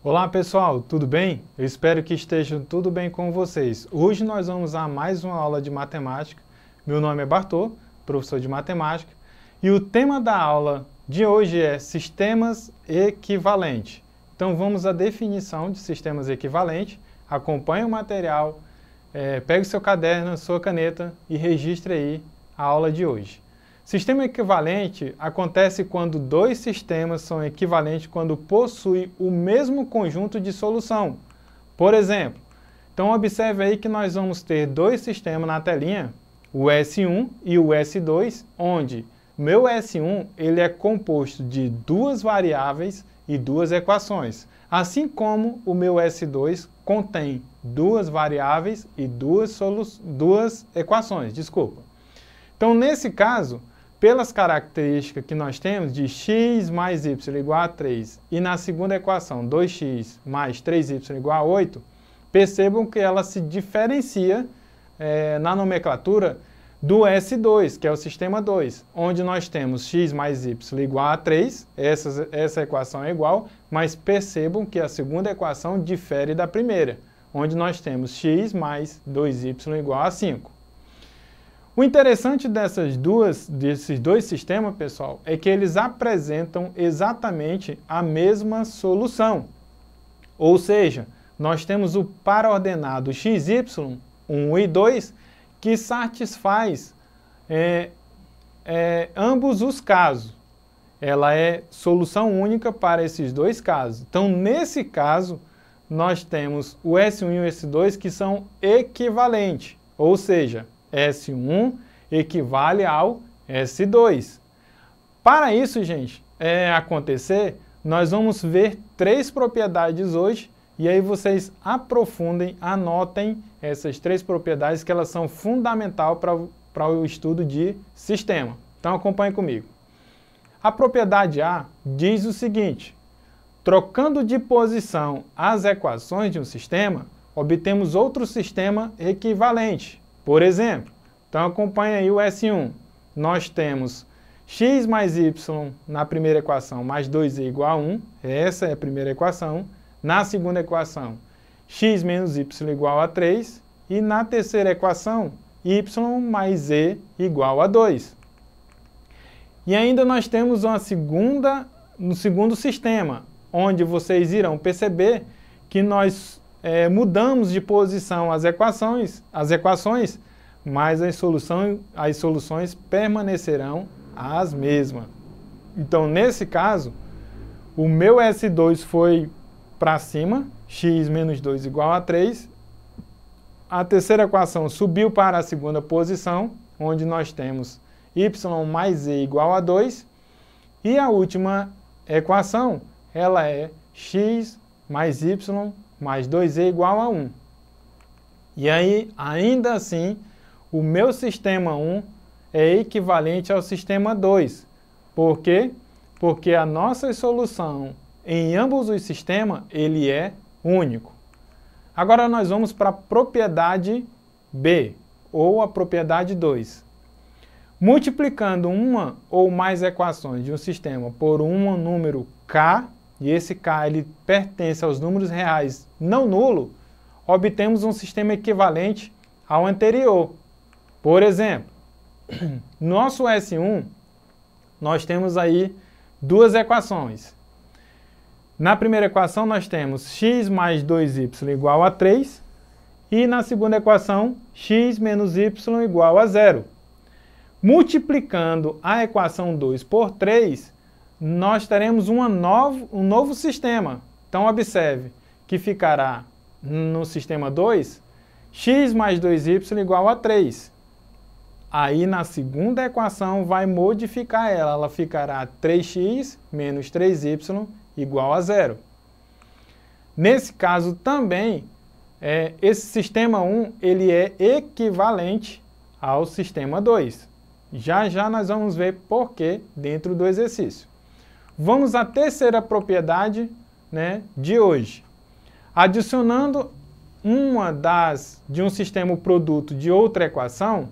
Olá pessoal, tudo bem? Eu espero que esteja tudo bem com vocês. Hoje nós vamos a mais uma aula de matemática. Meu nome é Bartô, professor de matemática, e o tema da aula de hoje é sistemas equivalentes. Então vamos à definição de sistemas equivalentes. Acompanhe o material, pegue o seu caderno, sua caneta e registre aí a aula de hoje. Sistema equivalente acontece quando dois sistemas são equivalentes quando possuem o mesmo conjunto de solução. Por exemplo, então observe aí que nós vamos ter dois sistemas na telinha, o S1 e o S2, onde meu S1 ele é composto de duas variáveis e duas equações, assim como o meu S2 contém duas variáveis e duas equações. Então, nesse caso, pelas características que nós temos de x mais y igual a 3 e na segunda equação 2x mais 3y igual a 8, percebam que ela se diferencia na nomenclatura do S2, que é o sistema 2, onde nós temos x mais y igual a 3, essa equação é igual, mas percebam que a segunda equação difere da primeira, onde nós temos x mais 2y igual a 5. O interessante desses dois sistemas, pessoal, é que eles apresentam exatamente a mesma solução. Ou seja, nós temos o par ordenado xy, 1 e 2, que satisfaz ambos os casos. Ela é solução única para esses dois casos. Então, nesse caso, nós temos o S1 e o S2 que são equivalentes, ou seja, S1 equivale ao S2. Para isso, gente, acontecer, nós vamos ver três propriedades hoje, e aí vocês aprofundem, anotem essas três propriedades que elas são fundamentais para o estudo de sistema. Então acompanhe comigo. A propriedade A diz o seguinte: trocando de posição as equações de um sistema, obtemos outro sistema equivalente. Por exemplo, então acompanha aí o S1. Nós temos x mais y na primeira equação mais 2y igual a 1. Essa é a primeira equação. Na segunda equação, x menos y igual a 3. E na terceira equação, y mais z igual a 2. E ainda nós temos no segundo sistema, onde vocês irão perceber que nós mudamos de posição as equações, mas as soluções permanecerão as mesmas. Então, nesse caso, o meu S2 foi para cima, x menos 2 igual a 3. A terceira equação subiu para a segunda posição, onde nós temos y mais z igual a 2. E a última equação, ela é x mais y mais 2z igual a 1. E aí, ainda assim, o meu sistema 1 é equivalente ao sistema 2. Por quê? Porque a nossa solução em ambos os sistemas, ele é único. Agora nós vamos para a propriedade B, ou a propriedade 2. Multiplicando uma ou mais equações de um sistema por um número k, e esse k ele pertence aos números reais não nulo, obtemos um sistema equivalente ao anterior. Por exemplo, nosso S1, nós temos aí duas equações. Na primeira equação nós temos x mais 2y igual a 3 e na segunda equação x menos y igual a 0. Multiplicando a equação 2 por 3, nós teremos um novo sistema. Então observe que ficará no sistema 2 x mais 2y igual a 3. Aí na segunda equação vai modificar ela ficará 3x menos 3y igual a 0. Nesse caso também, esse sistema 1 ele é equivalente ao sistema 2. Já já nós vamos ver por que dentro do exercício. Vamos à terceira propriedade, de hoje. Adicionando de um sistema produto de outra equação,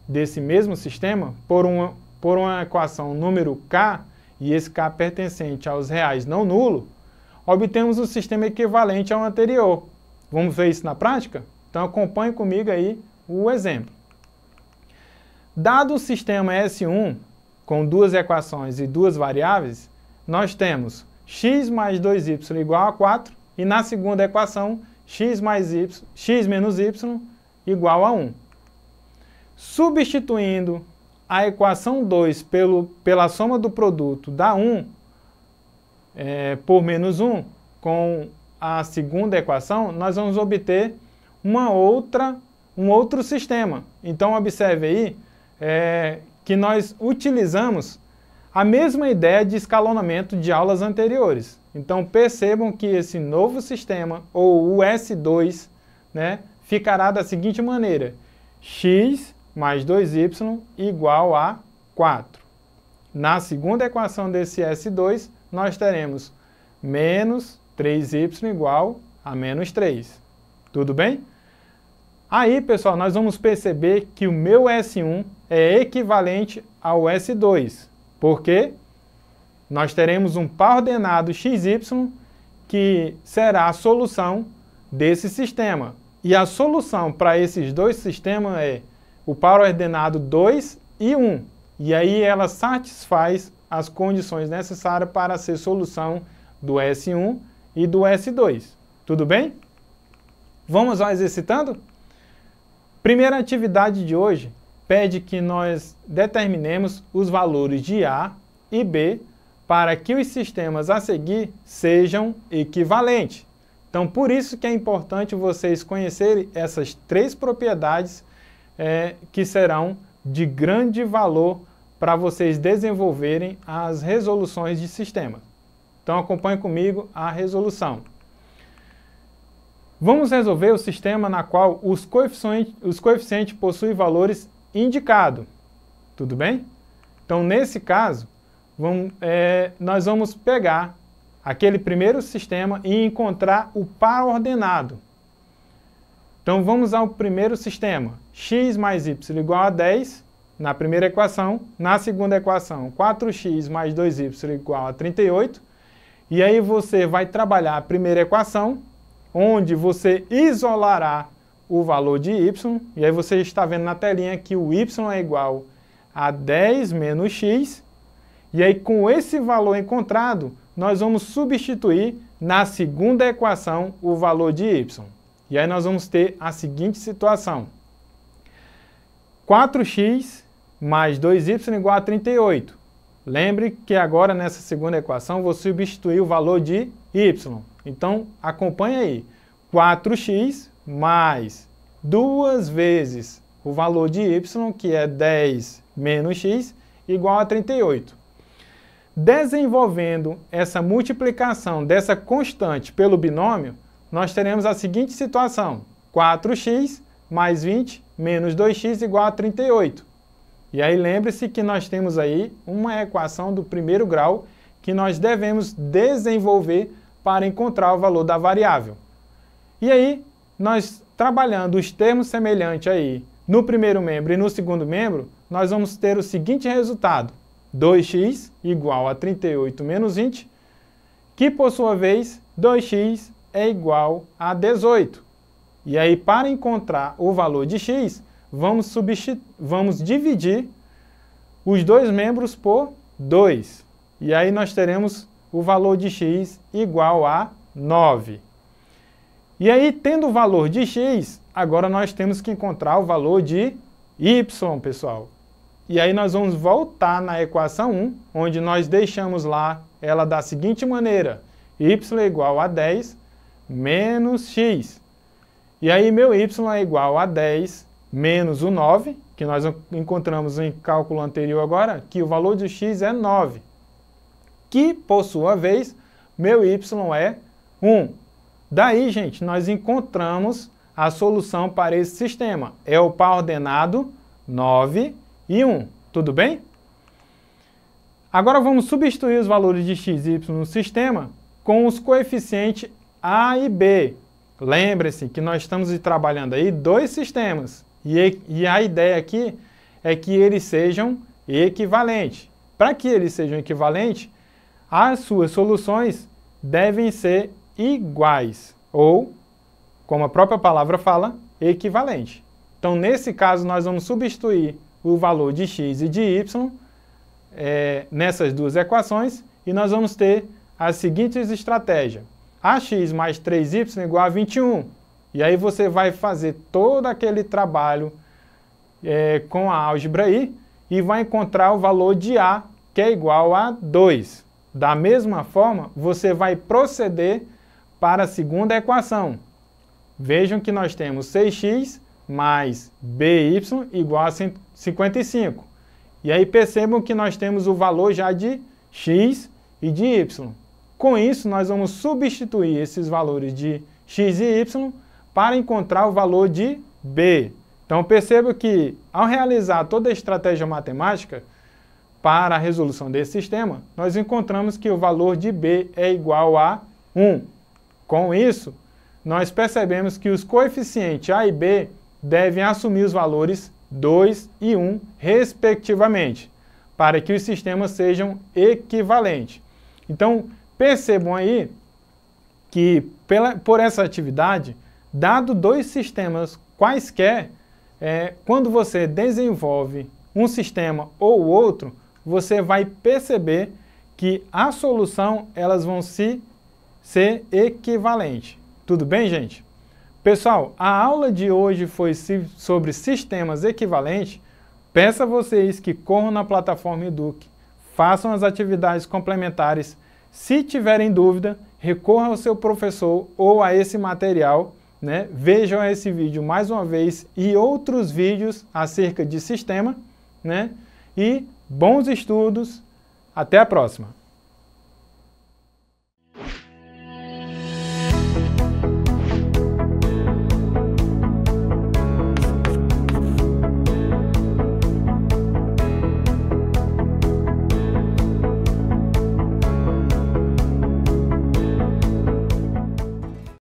desse mesmo sistema, por uma equação número k, e esse k pertencente aos reais não nulo, obtemos um sistema equivalente ao anterior. Vamos ver isso na prática? Então acompanhe comigo aí o exemplo. Dado o sistema S1, com duas equações e duas variáveis, nós temos x mais 2y igual a 4, e na segunda equação, x menos y igual a 1. Substituindo a equação 2 pela soma do produto da 1 por menos 1 com a segunda equação, nós vamos obter um outro sistema. Então observe aí que nós utilizamos a mesma ideia de escalonamento de aulas anteriores. Então percebam que esse novo sistema, ou o S2, ficará da seguinte maneira: x mais 2y igual a 4. Na segunda equação desse S2, nós teremos menos 3y igual a menos 3. Tudo bem? Aí, pessoal, nós vamos perceber que o meu S1 é equivalente ao S2, porque nós teremos um par ordenado xy que será a solução desse sistema. E a solução para esses dois sistemas é o par ordenado 2 e 1. E aí ela satisfaz as condições necessárias para ser solução do S1 e do S2. Tudo bem? Vamos lá exercitando? Primeira atividade de hoje pede que nós determinemos os valores de A e B para que os sistemas a seguir sejam equivalentes. Então, por isso que é importante vocês conhecerem essas três propriedades que serão de grande valor para vocês desenvolverem as resoluções de sistema. Então, acompanhe comigo a resolução. Vamos resolver o sistema na qual os coeficientes possuem valores indicados. Tudo bem? Então, nesse caso, nós vamos pegar aquele primeiro sistema e encontrar o par ordenado. Então vamos ao primeiro sistema, x mais y igual a 10, na primeira equação. Na segunda equação, 4x mais 2y igual a 38. E aí você vai trabalhar a primeira equação, onde você isolará o valor de y. E aí você está vendo na telinha que o y é igual a 10 menos x. E aí com esse valor encontrado, nós vamos substituir na segunda equação o valor de y. E aí nós vamos ter a seguinte situação: 4x mais 2y igual a 38. Lembre que agora nessa segunda equação vou substituir o valor de y. Então acompanhe aí. 4x mais 2 vezes o valor de y, que é 10 menos x, igual a 38. Desenvolvendo essa multiplicação dessa constante pelo binômio, nós teremos a seguinte situação: 4x mais 20 menos 2x igual a 38. E aí lembre-se que nós temos aí uma equação do primeiro grau que nós devemos desenvolver para encontrar o valor da variável. E aí, nós trabalhando os termos semelhantes aí no primeiro membro e no segundo membro, nós vamos ter o seguinte resultado: 2x igual a 38 menos 20, que por sua vez 2x é igual a 18. E aí, para encontrar o valor de x, vamos dividir os dois membros por 2. E aí nós teremos o valor de x igual a 9. E aí, tendo o valor de x, agora nós temos que encontrar o valor de y, pessoal. E aí nós vamos voltar na equação 1, onde nós deixamos lá ela da seguinte maneira: y é igual a 10 menos x. E aí meu y é igual a 10 menos o 9, que nós encontramos em cálculo anterior agora, que o valor de x é 9. Que, por sua vez, meu y é 1. Daí, gente, nós encontramos a solução para esse sistema. É o par ordenado 9 e 1. Tudo bem? Agora vamos substituir os valores de x e y no sistema com os coeficientes a e b. Lembre-se que nós estamos trabalhando aí dois sistemas. E a ideia aqui é que eles sejam equivalentes. Para que eles sejam equivalentes, as suas soluções devem ser iguais, ou, como a própria palavra fala, equivalente. Então, nesse caso, nós vamos substituir o valor de x e de y nessas duas equações e nós vamos ter as seguintes estratégias. Ax mais 3y igual a 21. E aí você vai fazer todo aquele trabalho com a álgebra aí e vai encontrar o valor de A, que é igual a 2. Da mesma forma, você vai proceder para a segunda equação. Vejam que nós temos 6x mais by igual a 55. E aí percebam que nós temos o valor já de x e de y. Com isso, nós vamos substituir esses valores de x e y para encontrar o valor de b. Então perceba que, ao realizar toda a estratégia matemática para a resolução desse sistema, nós encontramos que o valor de b é igual a 1. Com isso, nós percebemos que os coeficientes a e b devem assumir os valores 2 e 1, respectivamente, para que os sistemas sejam equivalentes. Então, percebam aí que, por essa atividade, dado dois sistemas quaisquer, quando você desenvolve um sistema ou outro, você vai perceber que a solução elas vão ser equivalentes. Tudo bem, gente? Pessoal, a aula de hoje foi sobre sistemas equivalentes. Peço a vocês que corram na plataforma Eduque, façam as atividades complementares. Se tiverem dúvida, recorram ao seu professor ou a esse material, né? Vejam esse vídeo mais uma vez e outros vídeos acerca de sistema, né? E bons estudos. Até a próxima!